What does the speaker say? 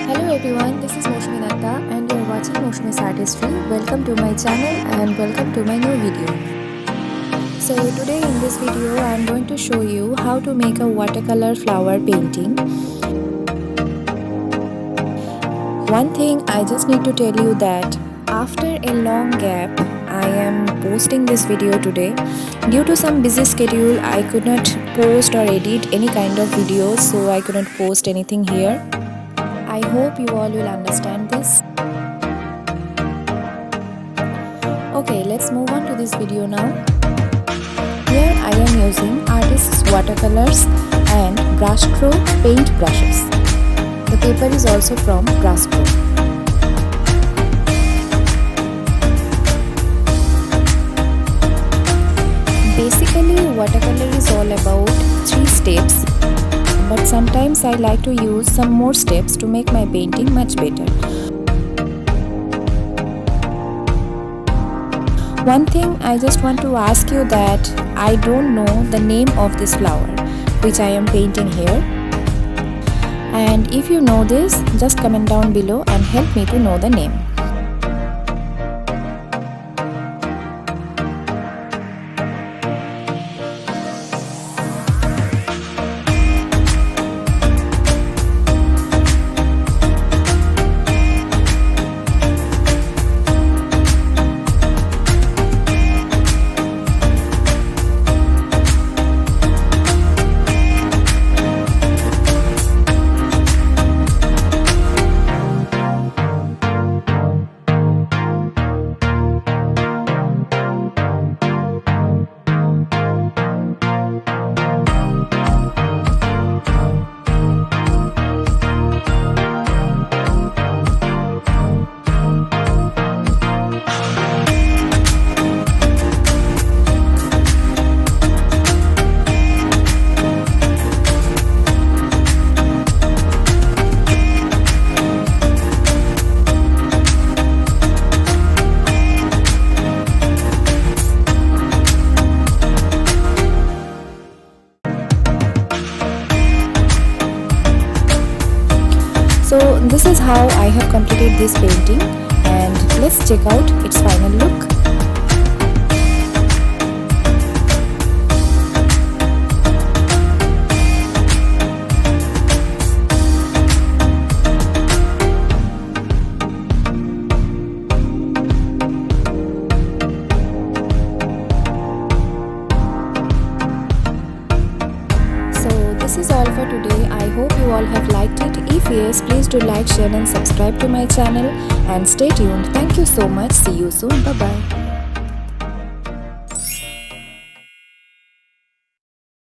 Hello everyone, this is MOUSUMI'S and you are watching MOUSUMI'S Artistry. Welcome to my channel and welcome to my new video. So today in this video I am going to show you how to make a watercolor flower painting. One thing I just need to tell you that after a long gap I am posting this video today. Due to some busy schedule I could not post or edit any kind of videos, so I couldn't post anything here. I hope you all will understand this. Okay, let's move on to this video now. Here I am using artist's watercolors and brushstroke paint brushes. The paper is also from brushstroke. Basically, watercolor is all about 3 steps. But sometimes I like to use some more steps to make my painting much better. One thing I just want to ask you that I don't know the name of this flower which I am painting here. And if you know this, just comment down below and help me to know the name. So this is how I have completed this painting, and let's check out its final look. This is all for today. I hope you all have liked it. If yes, please do like, share and subscribe to my channel and stay tuned. Thank you so much. See you soon. Bye bye.